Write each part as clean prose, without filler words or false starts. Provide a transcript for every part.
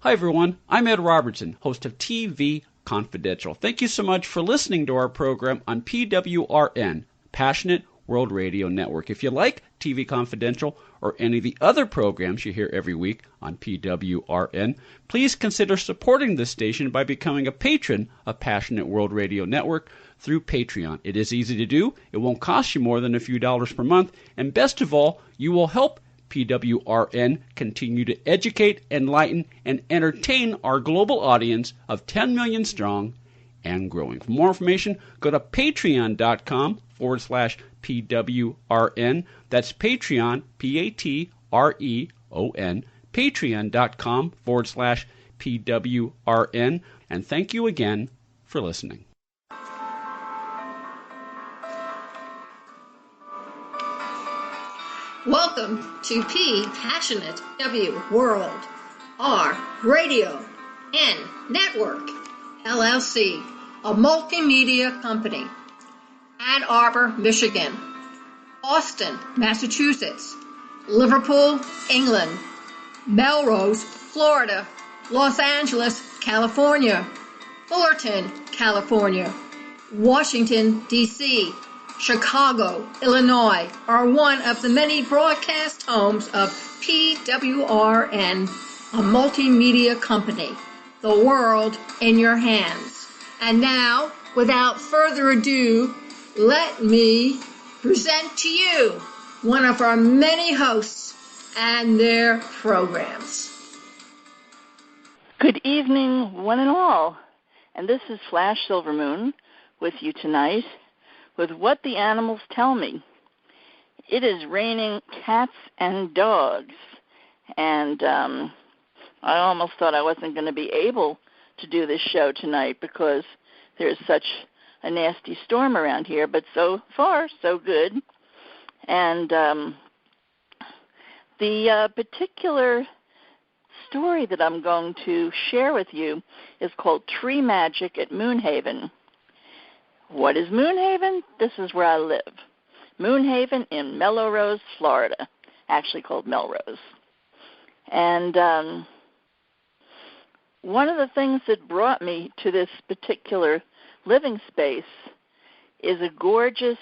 Hi, everyone. I'm Ed Robertson, host of TV Confidential. Thank you so much for listening to our program on PWRN, Passionate World Radio Network. If you like TV Confidential or any of the other programs you hear every week on PWRN, please consider supporting this station by becoming a patron of Passionate World Radio Network through Patreon. It is easy to do. It won't cost you more than a few dollars per month. And best of all, you will help PWRN continue to educate, enlighten, and entertain our global audience of 10 million strong and growing. For more information, go to patreon.com/PWRN. That's Patreon, Patreon, patreon.com/PWRN. And thank you again for listening. Welcome to P Passionate W World R Radio N Network LLC, a multimedia company. Ann Arbor, Michigan, Boston, Massachusetts, Liverpool, England, Melrose, Florida, Los Angeles, California, Fullerton, California, Washington, D.C., Chicago, Illinois are one of the many broadcast homes of PWRN, a multimedia company. The world in your hands. And now, without further ado, let me present to you one of our many hosts and their programs. Good evening, one and all. And this is Flash Silvermoon with you tonight with What the Animals Tell Me. It is raining cats and dogs, and I almost thought I wasn't going to be able to do this show tonight because there's such a nasty storm around here, but so far, so good. And the particular story that I'm going to share with you is called Tree Magic at Moonhaven. What is Moonhaven? This is where I live. Moonhaven in Melrose, Florida, actually called Melrose. And one of the things that brought me to this particular living space is a gorgeous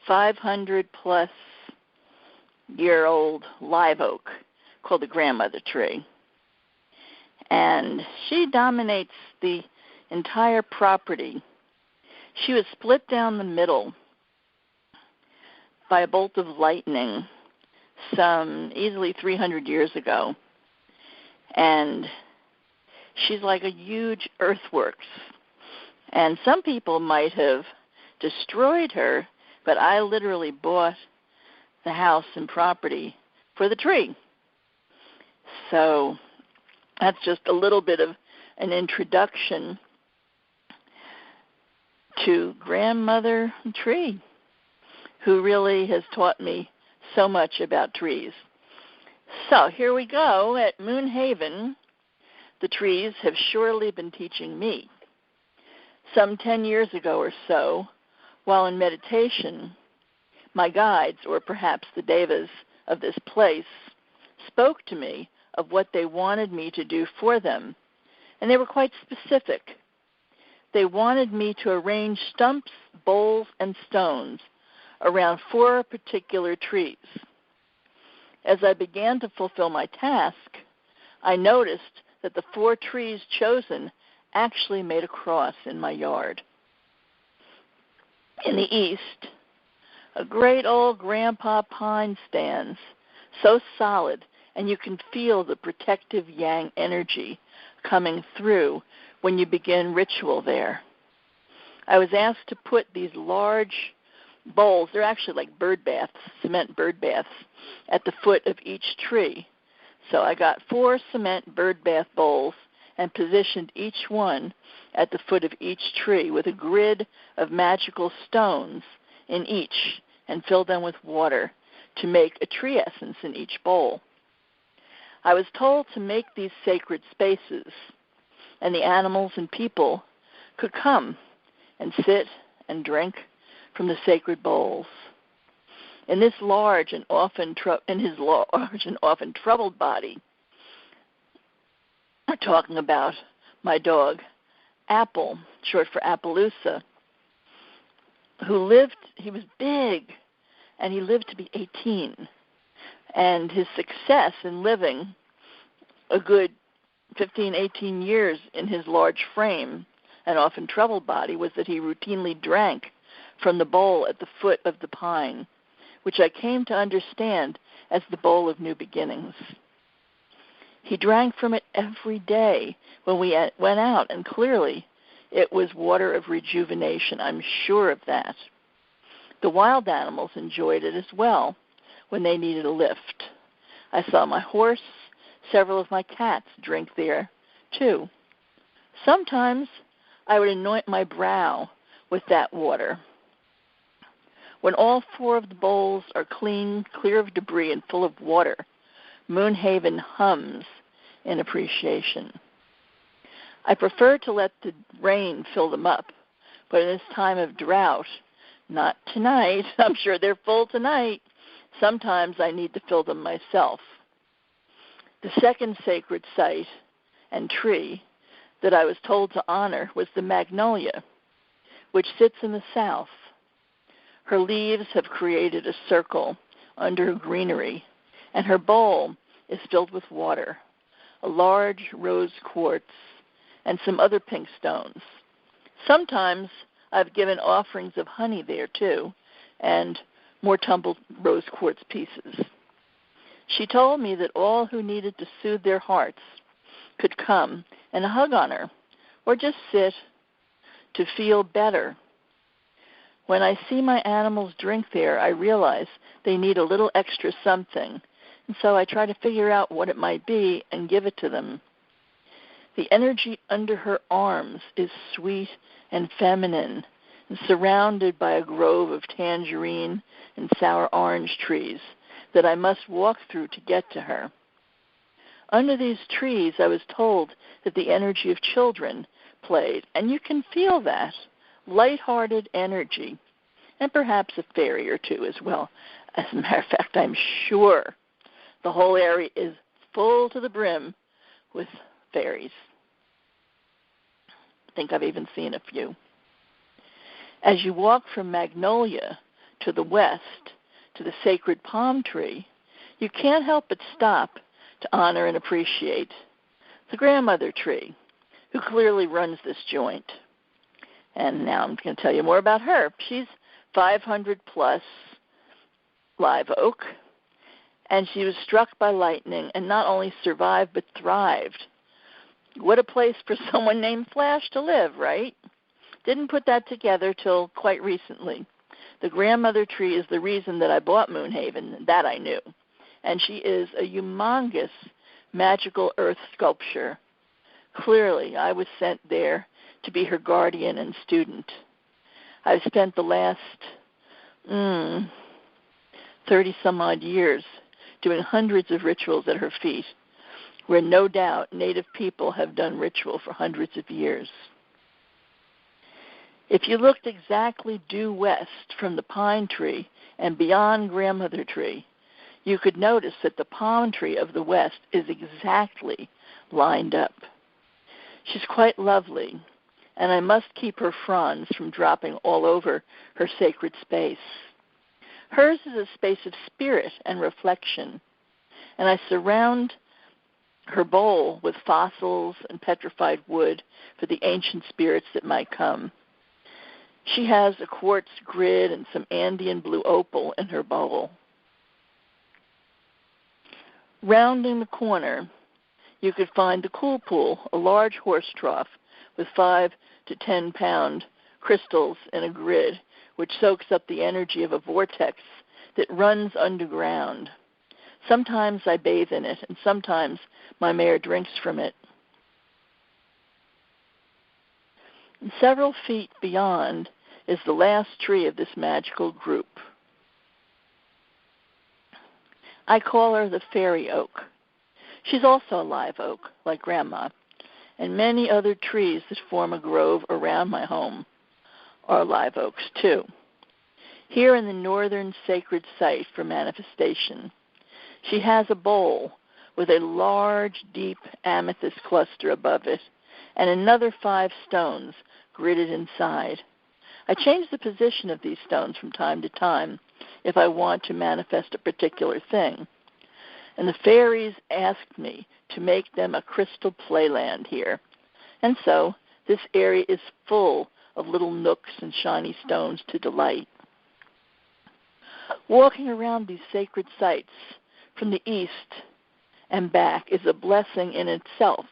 500-plus-year-old live oak called the grandmother tree. And she dominates the entire property. She was split down the middle by a bolt of lightning some easily 300 years ago. And she's like a huge earthworks. And some people might have destroyed her, but I literally bought the house and property for the tree. So that's just a little bit of an introduction to Grandmother Tree, who really has taught me so much about trees. So here we go. At Moonhaven, the trees have surely been teaching me. Some 10 years ago or so, while in meditation, my guides, or perhaps the devas of this place, spoke to me of what they wanted me to do for them, and they were quite specific. They wanted me to arrange stumps, bowls, and stones around 4 particular trees. As I began to fulfill my task, I noticed that the 4 trees chosen actually made a cross in my yard. In the east, a great old grandpa pine stands, so solid, and you can feel the protective yang energy coming through when you begin ritual there. I was asked to put these large bowls, they're actually like bird baths, cement bird baths, at the foot of each tree. So I got 4 cement bird bath bowls and positioned each one at the foot of each tree with a grid of magical stones in each and filled them with water to make a tree essence in each bowl. I was told to make these sacred spaces, and the animals and people could come and sit and drink from the sacred bowls. In this large and often troubled body, talking about my dog, Apple, short for Appaloosa, he was big, and he lived to be 18. And his success in living a good 15, 18 years in his large frame and often troubled body was that he routinely drank from the bowl at the foot of the pine, which I came to understand as the bowl of new beginnings. He drank from it every day when we went out, and clearly it was water of rejuvenation. I'm sure of that. The wild animals enjoyed it as well when they needed a lift. I saw my horse, several of my cats drink there too. Sometimes I would anoint my brow with that water. When all 4 of the bowls are clean, clear of debris, and full of water, Moonhaven hums in appreciation. I prefer to let the rain fill them up, but in this time of drought, not tonight. I'm sure they're full tonight. Sometimes I need to fill them myself. The second sacred site and tree that I was told to honor was the magnolia, which sits in the south. Her leaves have created a circle under her greenery, and her bowl is filled with water, a large rose quartz, and some other pink stones. Sometimes I've given offerings of honey there too, and more tumbled rose quartz pieces. She told me that all who needed to soothe their hearts could come and hug on her, or just sit to feel better. When I see my animals drink there, I realize they need a little extra something, and so I try to figure out what it might be and give it to them. The energy under her arms is sweet and feminine, and surrounded by a grove of tangerine and sour orange trees that I must walk through to get to her. Under these trees, I was told that the energy of children played, and you can feel that light-hearted energy, and perhaps a fairy or two as well. As a matter of fact, I'm sure the whole area is full to the brim with fairies. I think I've even seen a few. As you walk from Magnolia to the west to the sacred palm tree, you can't help but stop to honor and appreciate the grandmother tree, who clearly runs this joint. And now I'm going to tell you more about her. She's 500 plus live oak, and she was struck by lightning and not only survived but thrived. What a place for someone named Flash to live, right? Didn't put that together till quite recently. The grandmother tree is the reason that I bought Moonhaven, that I knew. And she is a humongous magical earth sculpture. Clearly, I was sent there to be her guardian and student. I've spent the last 30-some-odd years doing hundreds of rituals at her feet, where no doubt native people have done ritual for hundreds of years. If you looked exactly due west from the pine tree and beyond grandmother tree, you could notice that the palm tree of the west is exactly lined up. She's quite lovely, and I must keep her fronds from dropping all over her sacred space. Hers is a space of spirit and reflection, and I surround her bowl with fossils and petrified wood for the ancient spirits that might come. She has a quartz grid and some Andean blue opal in her bowl. Rounding the corner, you could find the Cool Pool, a large horse trough with 5 to 10 pound crystals in a grid, which soaks up the energy of a vortex that runs underground. Sometimes I bathe in it, and sometimes my mare drinks from it. And several feet beyond is the last tree of this magical group. I call her the fairy oak. She's also a live oak, like Grandma, and many other trees that form a grove around my home are live oaks too. Here in the northern sacred site for manifestation, she has a bowl with a large, deep amethyst cluster above it, and another 5 stones gridded inside. I change the position of these stones from time to time if I want to manifest a particular thing. And the fairies asked me to make them a crystal playland here. And so this area is full of little nooks and shiny stones to delight. Walking around these sacred sites from the east and back is a blessing in itself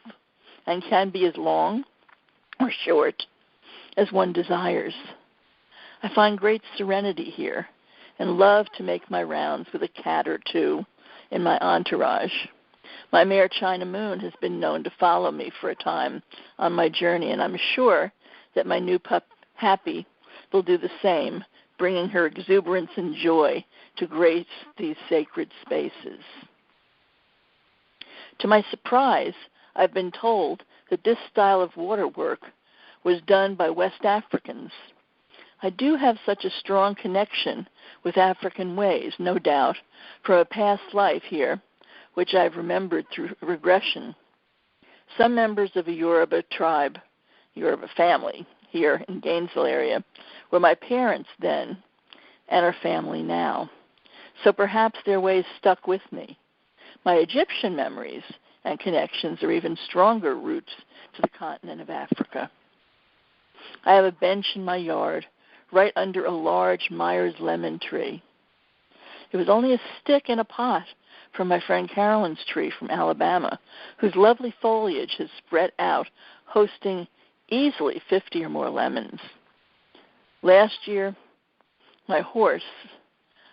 and can be as long or short as one desires. I find great serenity here and love to make my rounds with a cat or two in my entourage. My mare China Moon has been known to follow me for a time on my journey, and I'm sure that my new pup Happy will do the same, bringing her exuberance and joy to grace these sacred spaces. To my surprise, I've been told that this style of waterwork was done by West Africans. I do have such a strong connection with African ways, no doubt, from a past life here, which I've remembered through regression. Some members of a Yoruba tribe, Yoruba family here in Gainesville area, were my parents then and are family now. So perhaps their ways stuck with me. My Egyptian memories and connections are even stronger roots to the continent of Africa. I have a bench in my yard right under a large Myers lemon tree. It was only a stick in a pot from my friend Carolyn's tree from Alabama, whose lovely foliage has spread out, hosting easily 50 or more lemons. Last year, my horse,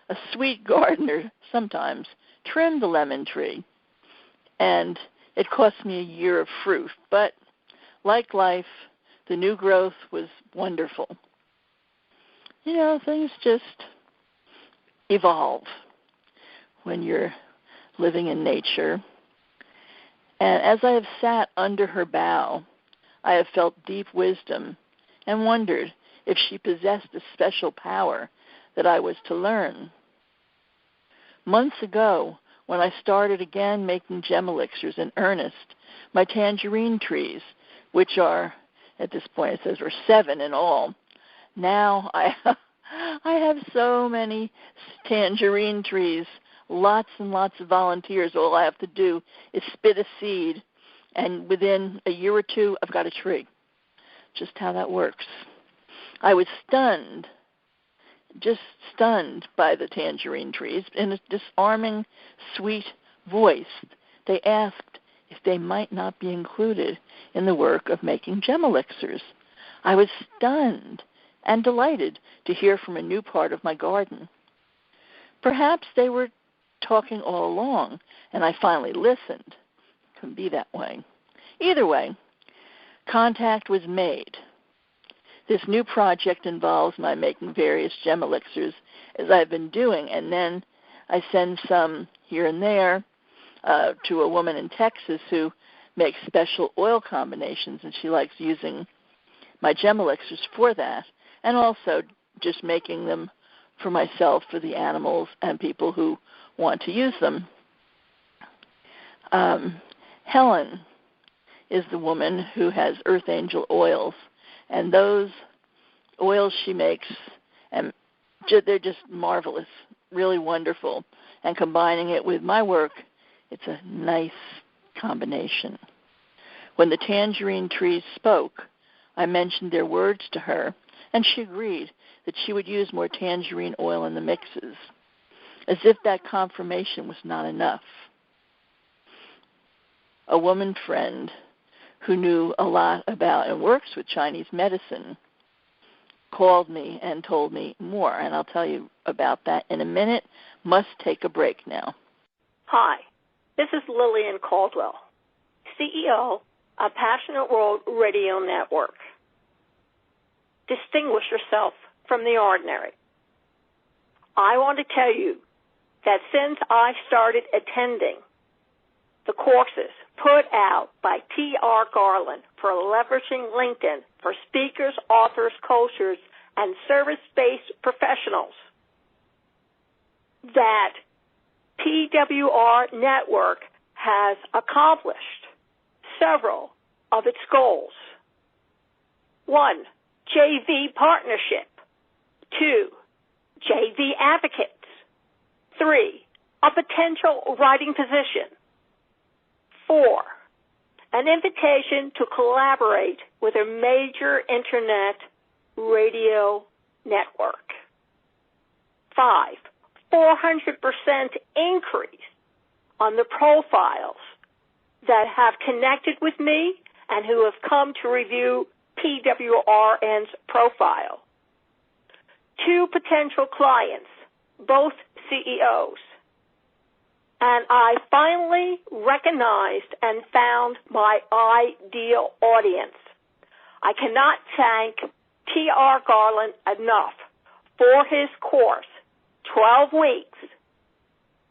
a sweet gardener sometimes, trimmed the lemon tree, and it cost me a year of fruit. But like life, the new growth was wonderful. You know, things just evolve when you're living in nature. And as I have sat under her bough, I have felt deep wisdom and wondered if she possessed a special power that I was to learn. Months ago, when I started again making gem elixirs in earnest, my tangerine trees, which are, at this point it says, are 7 in all, now I have so many tangerine trees, lots and lots of volunteers. All I have to do is spit a seed, and within a year or two, I've got a tree. Just how that works. I was stunned, just stunned by the tangerine trees. In a disarming, sweet voice, they asked if they might not be included in the work of making gem elixirs. I was stunned and delighted to hear from a new part of my garden. Perhaps they were talking all along, and I finally listened. It can be that way. Either way, contact was made. This new project involves my making various gem elixirs, as I've been doing, and then I send some here and there to a woman in Texas who makes special oil combinations, and she likes using my gem elixirs for that, and also just making them for myself, for the animals and people who want to use them. Helen is the woman who has Earth Angel oils, and those oils she makes, and they're just marvelous, really wonderful. And combining it with my work, it's a nice combination. When the tangerine trees spoke, I mentioned their words to her, and she agreed that she would use more tangerine oil in the mixes, as if that confirmation was not enough. A woman friend who knew a lot about and works with Chinese medicine called me and told me more, and I'll tell you about that in a minute. Must take a break now. Hi, this is Lillian Caldwell, CEO of Passionate World Radio Network. Distinguish yourself from the ordinary. I want to tell you that since I started attending the courses put out by T.R. Garland for leveraging LinkedIn for speakers, authors, coaches, and service-based professionals, that PWR Network has accomplished several of its goals. 1, JV partnership. 2, JV advocates. 3, a potential writing position. 4, an invitation to collaborate with a major internet radio network. 5, 400% increase on the profiles that have connected with me and who have come to review PWRN's profile. 2 potential clients, both CEOs. And I finally recognized and found my ideal audience. I cannot thank T.R. Garland enough for his course, 12 weeks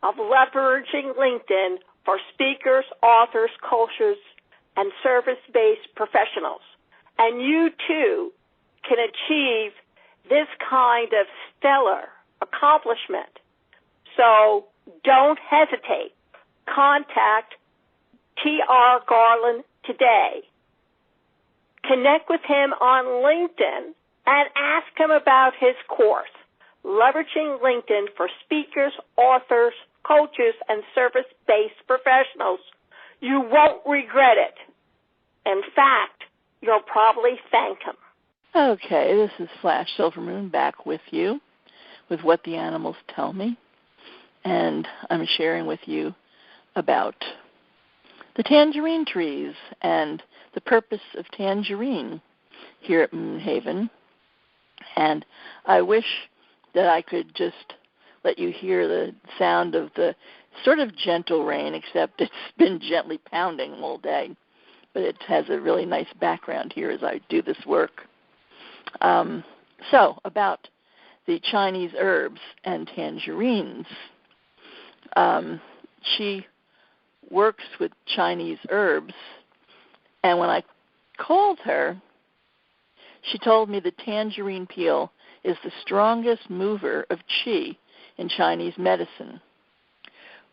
of leveraging LinkedIn for speakers, authors, coaches, and service-based professionals. And you too can achieve this kind of stellar accomplishment. So don't hesitate. Contact T.R. Garland today. Connect with him on LinkedIn and ask him about his course, Leveraging LinkedIn for Speakers, Authors, Coaches, and Service-Based Professionals. You won't regret it. In fact, you'll probably thank him. Okay, this is Flash Silvermoon back with you with What the Animals Tell Me. And I'm sharing with you about the tangerine trees and the purpose of tangerine here at Moonhaven. And I wish that I could just let you hear the sound of the sort of gentle rain, except it's been gently pounding all day. But it has a really nice background here as I do this work. So, about the Chinese herbs and tangerines. She works with Chinese herbs, and when I called her, she told me the tangerine peel is the strongest mover of qi in Chinese medicine.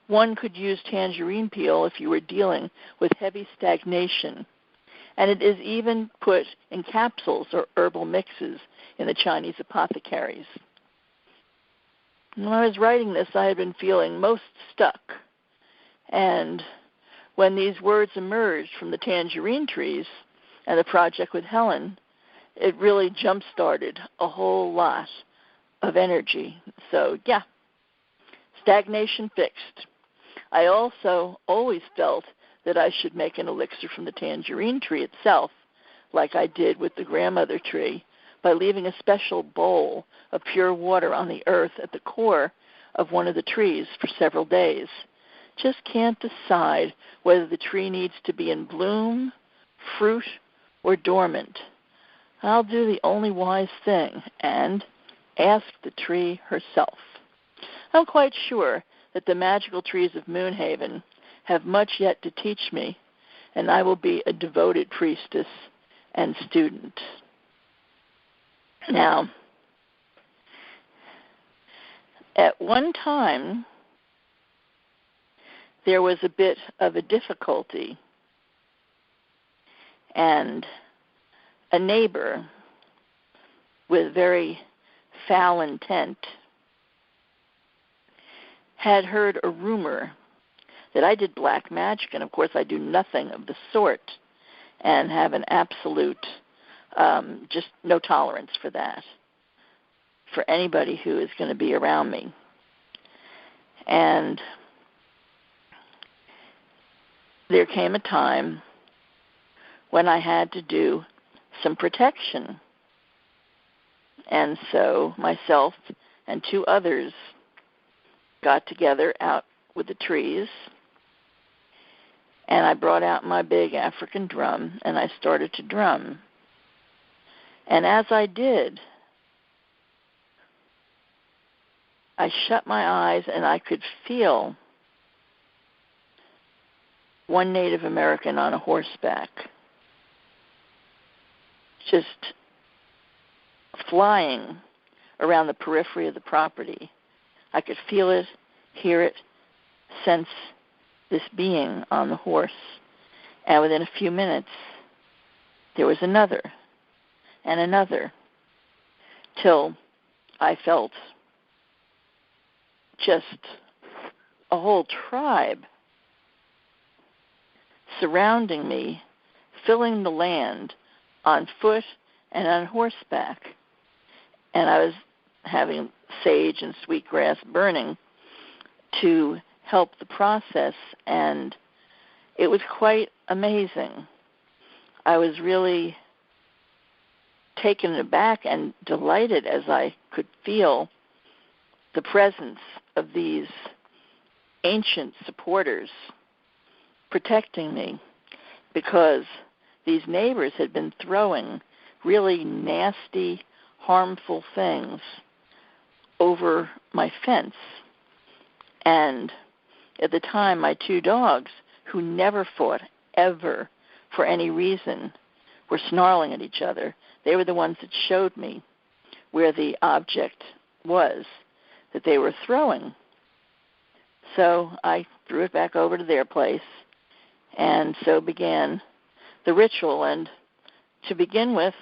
One could use tangerine peel if you were dealing with heavy stagnation, and it is even put in capsules or herbal mixes in the Chinese apothecaries. When I was writing this, I had been feeling most stuck, and when these words emerged from the tangerine trees and the project with Helen, it really jump-started a whole lot of energy. So, yeah, stagnation fixed. I also always felt that I should make an elixir from the tangerine tree itself, like I did with the grandmother tree, by leaving a special bowl of pure water on the earth at the core of one of the trees for several days. Just can't decide whether the tree needs to be in bloom, fruit, or dormant. I'll do the only wise thing and ask the tree herself. I'm quite sure that the magical trees of Moonhaven have much yet to teach me, and I will be a devoted priestess and student. Now, at one time, there was a bit of a difficulty, and a neighbor with very foul intent had heard a rumor that I did black magic, and of course I do nothing of the sort and have an absolute just no tolerance for that, for anybody who is going to be around me. And there came a time when I had to do some protection. And so myself and 2 others got together out with the trees, and I brought out my big African drum, and I started to drum. And as I did, I shut my eyes, and I could feel one Native American on a horseback just flying around the periphery of the property. I could feel it, hear it, sense this being on the horse. And within a few minutes, there was another and another, till I felt just a whole tribe surrounding me, filling the land on foot and on horseback. And I was having sage and sweetgrass burning to help the process, and it was quite amazing. I was really taken aback and delighted as I could feel the presence of these ancient supporters protecting me, because these neighbors had been throwing really nasty, harmful things over my fence. And at the time, my two dogs, who never fought ever for any reason, were snarling at each other. They were the ones that showed me where the object was that they were throwing. So I threw it back over to their place, and so began the ritual. And to begin with,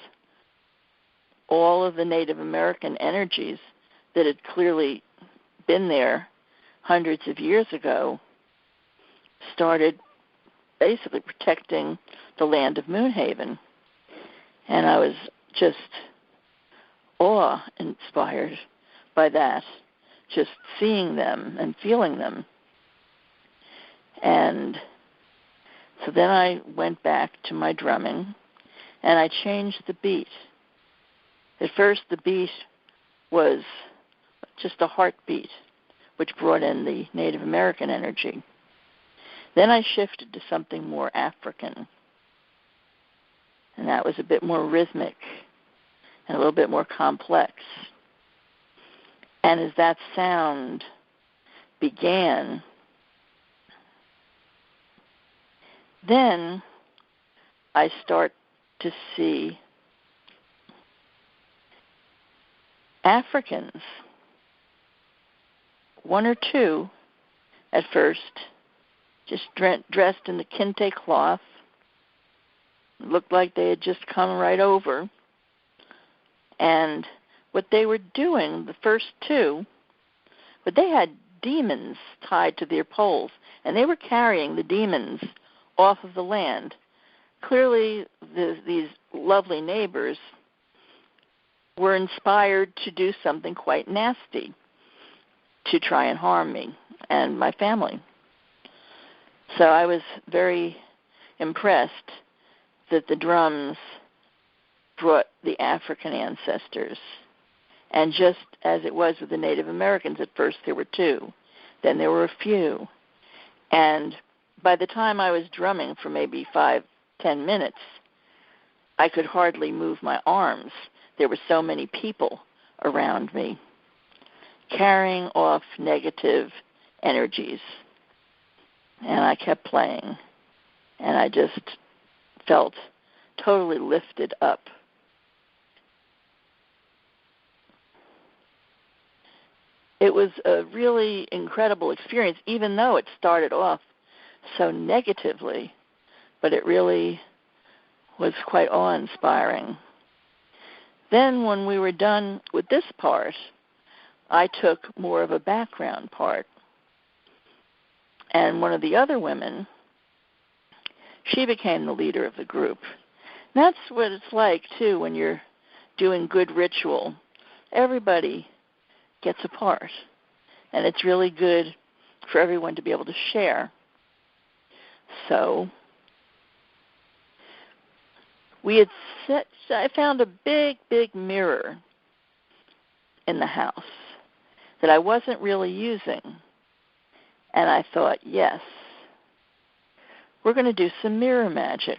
all of the Native American energies that had clearly been there hundreds of years ago started basically protecting the land of Moonhaven. And I was just awe-inspired by that, just seeing them and feeling them. And so then I went back to my drumming, and I changed the beat. At first, the beat was just a heartbeat, which brought in the Native American energy. Then I shifted to something more African, and that was a bit more rhythmic and a little bit more complex. And as that sound began, then I start to see Africans, one or two at first, just dressed in the kente cloth. Looked like they had just come right over. And what they were doing, the first two, but they had demons tied to their poles, and they were carrying the demons off of the land. Clearly, these lovely neighbors were inspired to do something quite nasty to try and harm me and my family. So I was very impressed that the drums brought the African ancestors. And just as it was with the Native Americans, at first there were two, then there were a few. And by the time I was drumming for maybe 5-10 minutes, I could hardly move my arms. There were so many people around me carrying off negative energies. And I kept playing, and I just felt totally lifted up. It was a really incredible experience, even though it started off so negatively, but it really was quite awe-inspiring. Then when we were done with this part, I took more of a background part. And one of the other women, she became the leader of the group. And that's what it's like, too, when you're doing good ritual. Everybody gets a part, and it's really good for everyone to be able to share. So I found a big, big mirror in the house that I wasn't really using. And I thought, yes, we're going to do some mirror magic.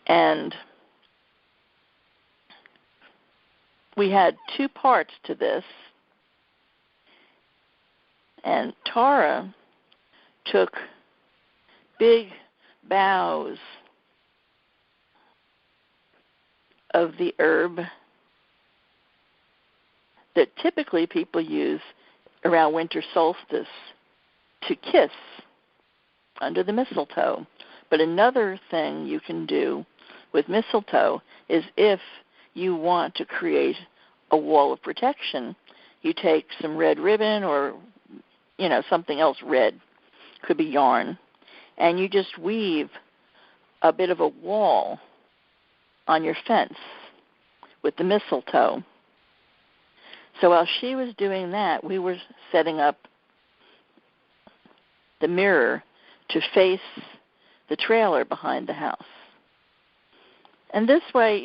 And we had two parts to this. And Tara took big boughs of the herb that typically people use around winter solstice to kiss under the mistletoe. But another thing you can do with mistletoe is if you want to create a wall of protection, you take some red ribbon or, something else red, could be yarn, and you just weave a bit of a wall on your fence with the mistletoe. So while she was doing that, we were setting up the mirror to face the trailer behind the house. And this way,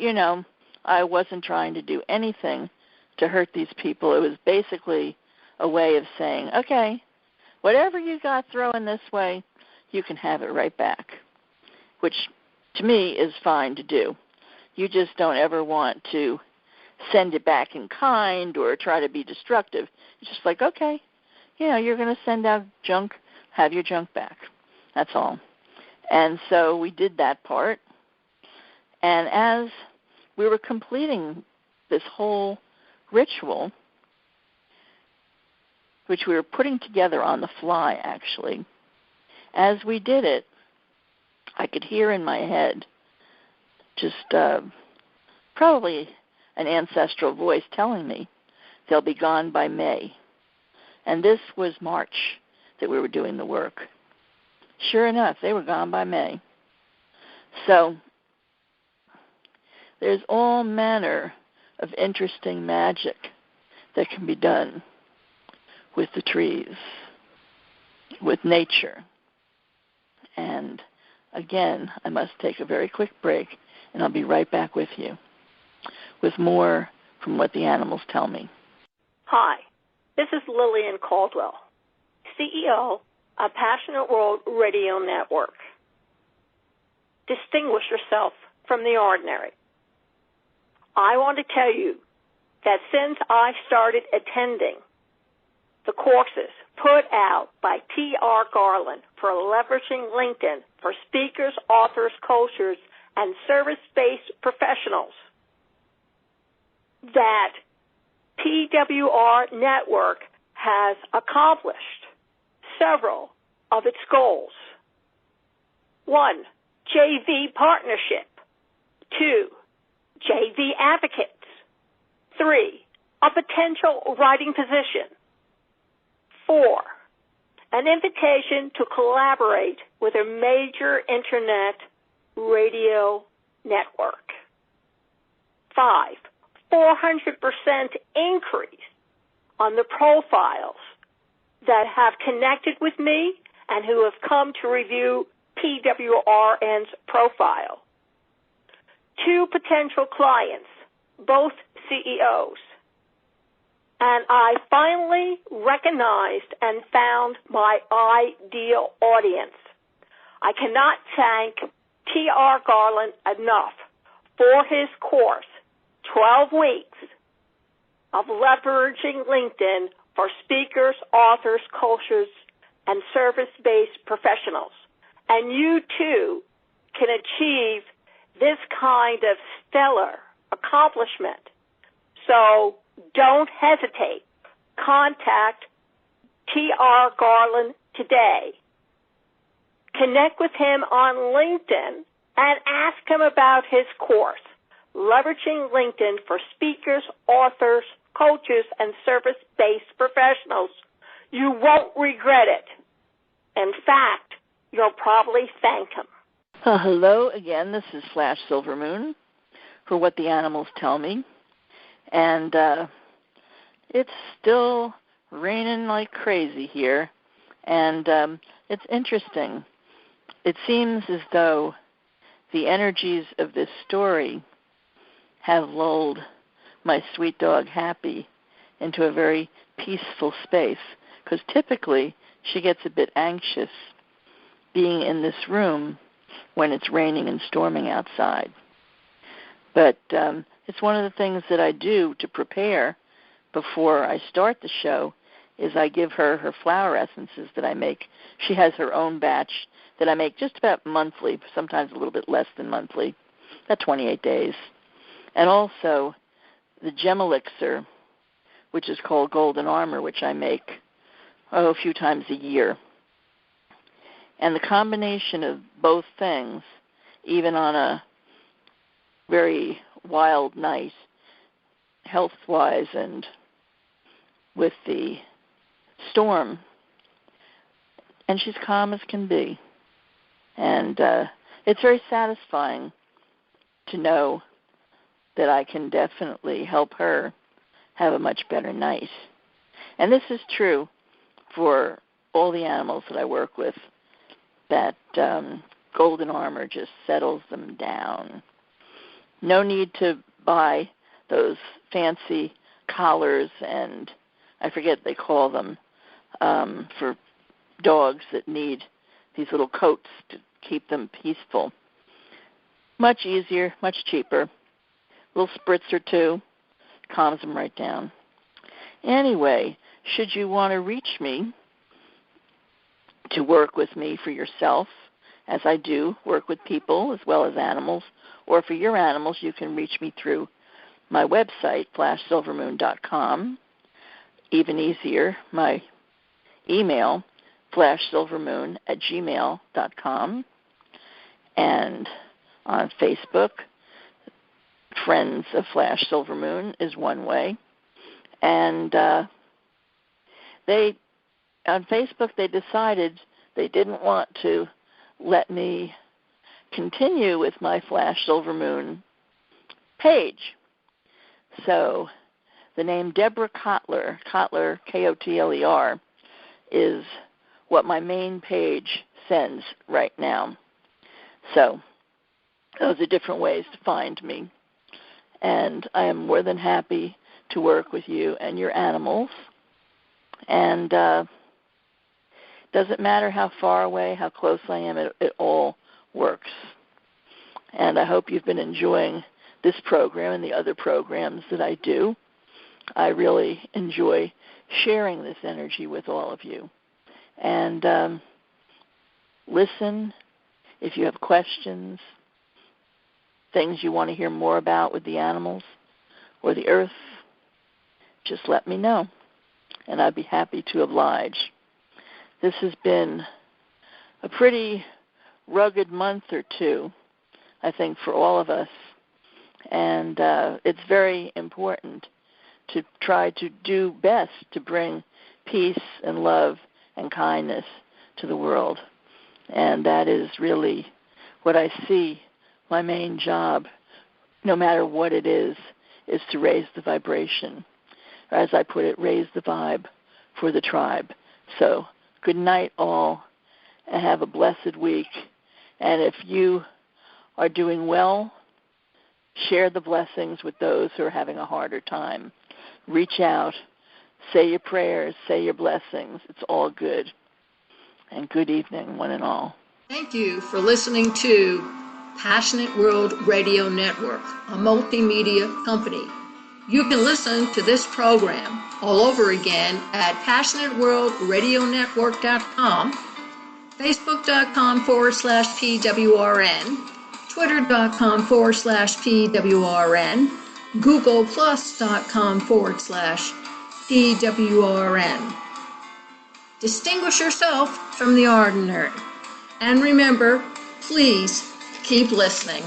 I wasn't trying to do anything to hurt these people. It was basically a way of saying, okay, whatever you got thrown this way, you can have it right back, which to me is fine to do. You just don't ever want to send it back in kind or try to be destructive. It's just like, okay, you're going to send out junk, have your junk back. That's all. And so we did that part. And as we were completing this whole ritual, which we were putting together on the fly, actually, as we did it, I could hear in my head just probably an ancestral voice telling me they'll be gone by May. And this was March that we were doing the work. Sure enough, they were gone by May. So there's all manner of interesting magic that can be done with the trees, with nature. And again, I must take a very quick break, and I'll be right back with you with more from what the animals tell me. Hi, this is Lillian Caldwell, CEO of Passionate World Radio Network. Distinguish yourself from the ordinary. I want to tell you that since I started attending the courses put out by T.R. Garland for leveraging LinkedIn for speakers, authors, coaches, and service-based professionals, that PWR Network has accomplished several of its goals. 1, JV partnership. 2, JV advocates. 3, a potential writing position. 4, an invitation to collaborate with a major internet radio network. 5, 400% increase on the profiles that have connected with me and who have come to review PWRN's profile. 2 potential clients, both CEOs. And I finally recognized and found my ideal audience. I cannot thank T.R. Garland enough for his course, 12 weeks of leveraging LinkedIn for speakers, authors, coaches, and service-based professionals. And you, too, can achieve this kind of stellar accomplishment. So don't hesitate. Contact T.R. Garland today. Connect with him on LinkedIn and ask him about his course, Leveraging LinkedIn for Speakers, Authors, Coaches, and Service-Based Professionals. You won't regret it. In fact, you'll probably thank him. Hello again. This is Flash Silvermoon for What the Animals Tell Me. And it's still raining like crazy here. And it's interesting. It seems as though the energies of this story have lulled my sweet dog Happy into a very peaceful space, because typically she gets a bit anxious being in this room when it's raining and storming outside. But it's one of the things that I do to prepare before I start the show is I give her her flower essences that I make. She has her own batch that I make just about monthly, sometimes a little bit less than monthly, about 28 days. And also the gem elixir, which is called Golden Armor, which I make a few times a year. And the combination of both things, even on a very wild night, health-wise and with the storm, and she's calm as can be. And it's very satisfying to know that I can definitely help her have a much better night. And this is true for all the animals that I work with, that golden armor just settles them down. No need to buy those fancy collars and I forget they call them for dogs that need these little coats to keep them peaceful. Much easier, much cheaper. A little spritz or two calms them right down. Anyway, should you want to reach me to work with me for yourself, as I do work with people as well as animals, or for your animals, you can reach me through my website, flashsilvermoon.com. Even easier, my email, flashsilvermoon@gmail.com. And on Facebook, Friends of Flash Silvermoon is one way. And on Facebook, they decided they didn't want to let me continue with my Flash Silvermoon page. So the name Deborah Kotler, Kotler, is what my main page sends right now. So those are different ways to find me. And I am more than happy to work with you and your animals. And doesn't matter how far away, how close I am, it all works. And I hope you've been enjoying this program and the other programs that I do. I really enjoy sharing this energy with all of you. And listen if you have questions, things you want to hear more about with the animals or the earth, just let me know, and I'd be happy to oblige. This has been a pretty rugged month or two, I think, for all of us, and it's very important to try to do best to bring peace and love and kindness to the world. And that is really what I see my main job, no matter what it is to raise the vibration. Or as I put it, raise the vibe for the tribe. So good night all, and have a blessed week. And if you are doing well, share the blessings with those who are having a harder time. Reach out, say your prayers, say your blessings. It's all good. And good evening, one and all. Thank you for listening to Passionate World Radio Network, a multimedia company. You can listen to this program all over again at PassionateWorldRadioNetwork.com, Facebook.com/PWRN, Twitter.com/PWRN, GooglePlus.com/PWRN. Distinguish yourself from the ordinary. And remember, please keep listening.